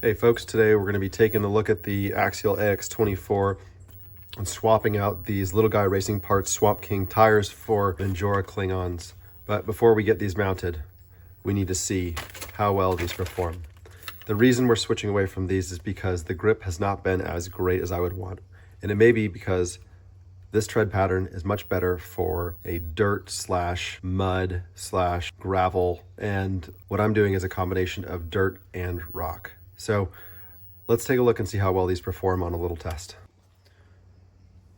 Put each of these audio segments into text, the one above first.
Hey folks, today we're going to be taking a look at the Axial AX24 and swapping out these Little Guy Racing Parts Swamp King tires for Injora Cling Ons. But before we get these mounted, we need to see how well these perform. The reason we're switching away from these is because the grip has not been as great as I would want. And it may be because this tread pattern is much better for a dirt slash mud slash gravel. And what I'm doing is a combination of dirt and rock. So let's take a look and see how well these perform on a little test.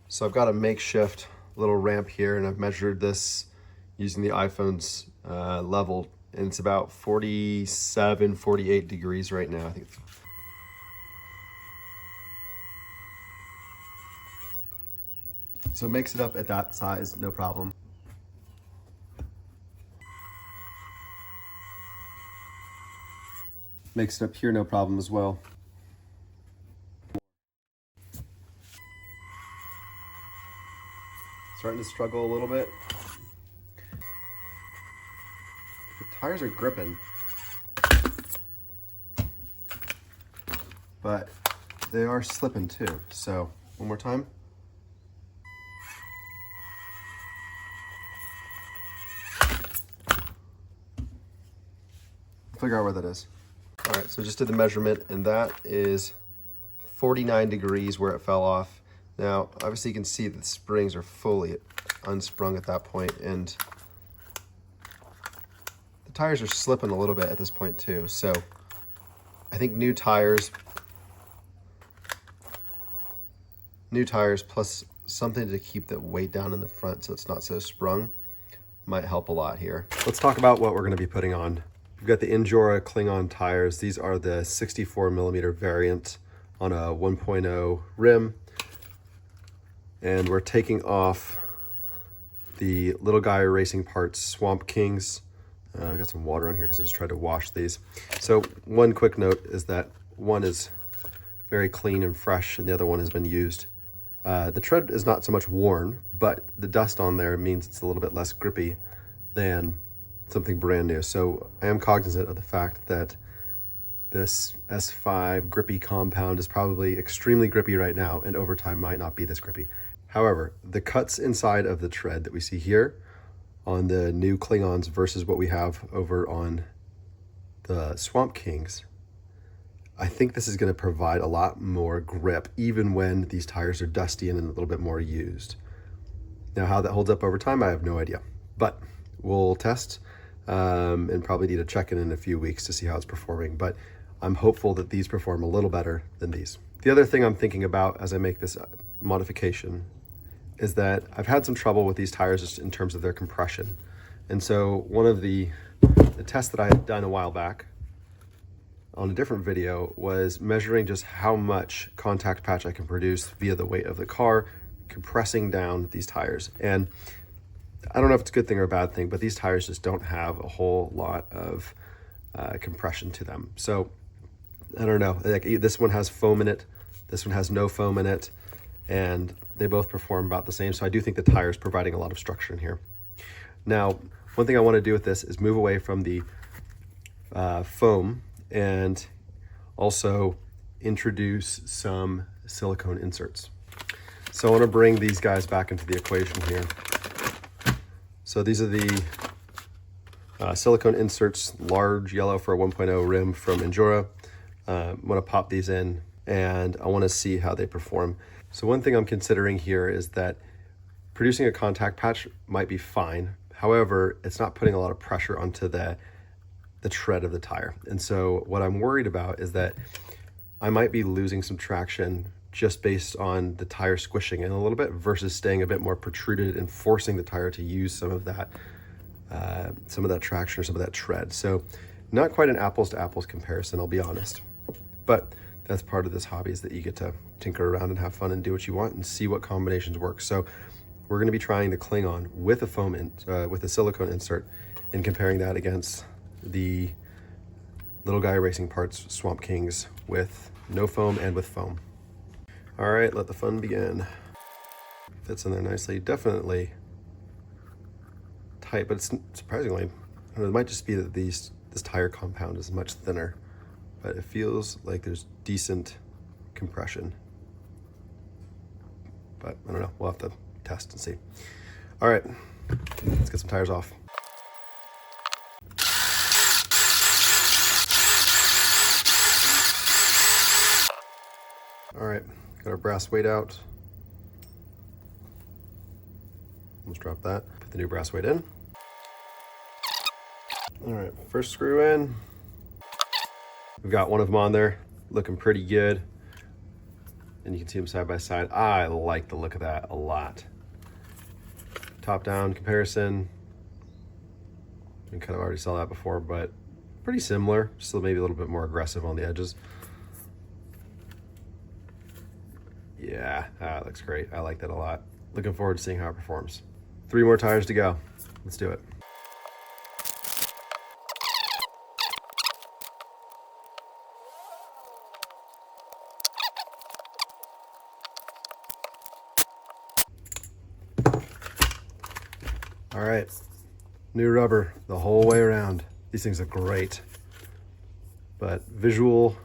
So I've got a makeshift little ramp here, and I've measured this using the iPhone's level, and it's about 47, 48 degrees right now, I think. So it makes it up at that size, no problem. Makes it up here, no problem as well. Starting to struggle a little bit. The tires are gripping, but they are slipping too. So one more time. Figure out where that is. All right, so just did the measurement, and that is 49 degrees where it fell off. Now, obviously you can see that the springs are fully unsprung at that point, and the tires are slipping a little bit at this point too. So I think new tires plus something to keep the weight down in the front so it's not so sprung might help a lot here. Let's talk about what we're going to be putting on. We've got the Injora Cling On tires. These are the 64 millimeter variant on a 1.0 rim. And we're taking off the Little Guy Racing Parts Swamp Kings. I got some water on here because I just tried to wash these. So one quick note is that one is very clean and fresh, and the other one has been used. The tread is not so much worn, but the dust on there means it's a little bit less grippy than something brand new. So I am cognizant of the fact that this S5 grippy compound is probably extremely grippy right now, and over time might not be this grippy. However, the cuts inside of the tread that we see here on the new Kling-Ons versus what we have over on the Swamp Kings, I think this is going to provide a lot more grip even when these tires are dusty and a little bit more used. Now, how that holds up over time, I have no idea, but we'll test and probably need to check in a few weeks to see how it's performing. But I'm hopeful that these perform a little better than these. The other thing I'm thinking about as I make this modification is that I've had some trouble with these tires just in terms of their compression. And so one of the tests that I had done a while back on a different video was measuring just how much contact patch I can produce via the weight of the car, compressing down these tires. And I don't know if it's a good thing or a bad thing, but these tires just don't have a whole lot of compression to them. So I don't know, like this one has foam in it, this one has no foam in it, and they both perform about the same. So I do think the tire is providing a lot of structure in here. Now, one thing I want to do with this is move away from the foam and also introduce some silicone inserts. So I want to bring these guys back into the equation here. So these are the silicone inserts, large yellow for a 1.0 rim from Injora. I'm going to pop these in, and I want to see how they perform. So one thing I'm considering here is that producing a contact patch might be fine. However, it's not putting a lot of pressure onto the tread of the tire. And so what I'm worried about is that I might be losing some traction just based on the tire squishing in a little bit versus staying a bit more protruded and forcing the tire to use some of that traction or some of that tread. So not quite an apples to apples comparison, I'll be honest. But that's part of this hobby, is that you get to tinker around and have fun and do what you want and see what combinations work. So we're going to be trying the Cling On with a silicone insert and comparing that against the Little Guy Racing Parts Swamp Kings with no foam and with foam. All right, let the fun begin. Fits in there nicely. Definitely tight, but it's surprisingly, I don't know, it might just be that this tire compound is much thinner but it feels like there's decent compression. But I don't know, we'll have to test and see. All right, let's get some tires off. All right, got our brass weight out. Let's drop that, put the new brass weight in. All right, first screw in. We've got one of them on there, looking pretty good. And you can see them side by side. I like the look of that a lot. Top down comparison. We kind of already saw that before, but pretty similar. Still maybe a little bit more aggressive on the edges. Yeah, that looks great. I like that a lot. Looking forward to seeing how it performs. 3 more tires to go. Let's do it. All right, new rubber the whole way around. These things are great, but visual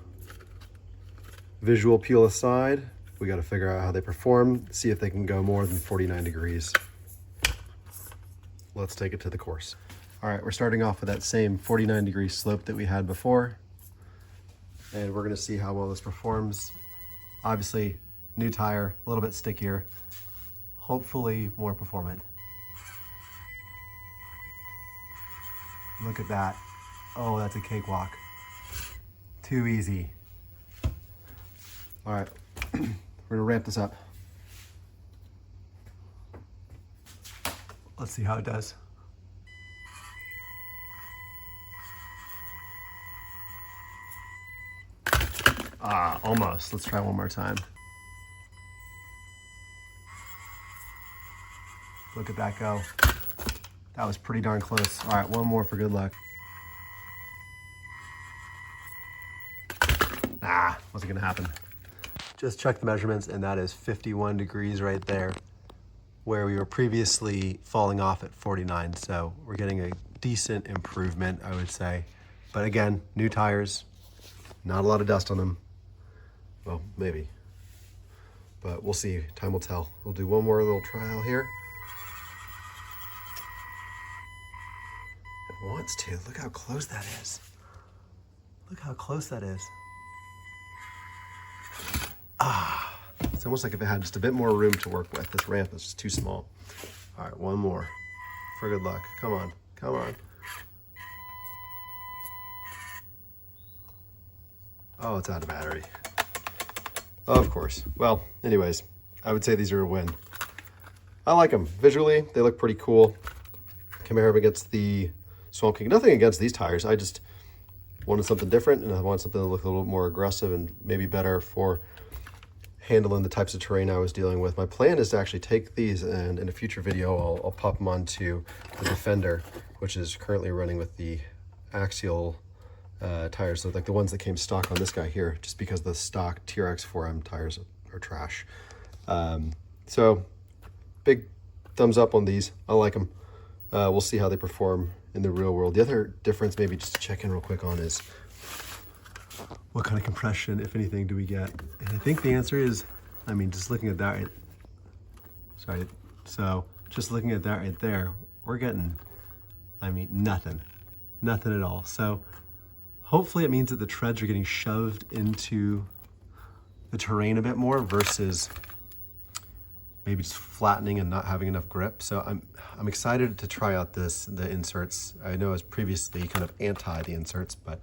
peel aside, we got to figure out how they perform, see if they can go more than 49 degrees. Let's take it to the course. All right, we're starting off with that same 49-degree slope that we had before, and we're gonna see how well this performs. Obviously, new tire, a little bit stickier, hopefully more performant. Look at that. Oh, that's a cakewalk. Too easy. All right, we're gonna ramp this up. Let's see how it does. Almost. Let's try one more time. Look at that go. That was pretty darn close. All right, one more for good luck. Wasn't gonna happen. Just check the measurements, and that is 51 degrees right there, where we were previously falling off at 49. So we're getting a decent improvement, I would say. But again, new tires, not a lot of dust on them. Well, maybe, but we'll see, time will tell. We'll do one more little trial here. It wants to, look how close that is. Look how close that is. It's almost like if it had just a bit more room to work with. This ramp is just too small. All right, one more for good luck. Come on, come on. Oh, it's out of battery. Of course. Well, anyways, I would say these are a win. I like them. Visually, they look pretty cool. Compare them against the Swamp King. Nothing against these tires. I just wanted something different, and I wanted something to look a little more aggressive and maybe better for handling the types of terrain I was dealing with. My plan is to actually take these, and in a future video, I'll pop them onto the Defender, which is currently running with the axial tires, so like the ones that came stock on this guy here, just because the stock TRX 4M tires are trash. So big thumbs up on these. I like them. We'll see how they perform in the real world. The other difference, maybe just to check in real quick on, is what kind of compression, if anything, do we get? And I think the answer is, I mean, just looking at that, just looking at that right there, we're getting, I mean, nothing at all. So hopefully it means that the treads are getting shoved into the terrain a bit more versus maybe just flattening and not having enough grip. So I'm excited to try out the inserts. I know I was previously kind of anti the inserts, but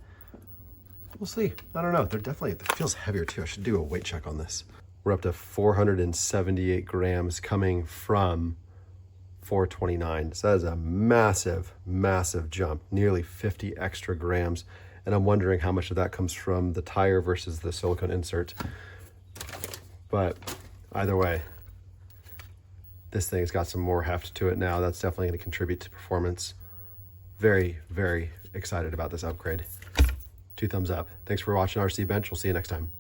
we'll see. I don't know. It feels heavier too. I should do a weight check on this. We're up to 478 grams coming from 429. So that is a massive, massive jump, nearly 50 extra grams. And I'm wondering how much of that comes from the tire versus the silicone insert. But either way, this thing's got some more heft to it now. That's definitely going to contribute to performance. Very, very excited about this upgrade. 2 thumbs up. Thanks for watching RC Bench. We'll see you next time.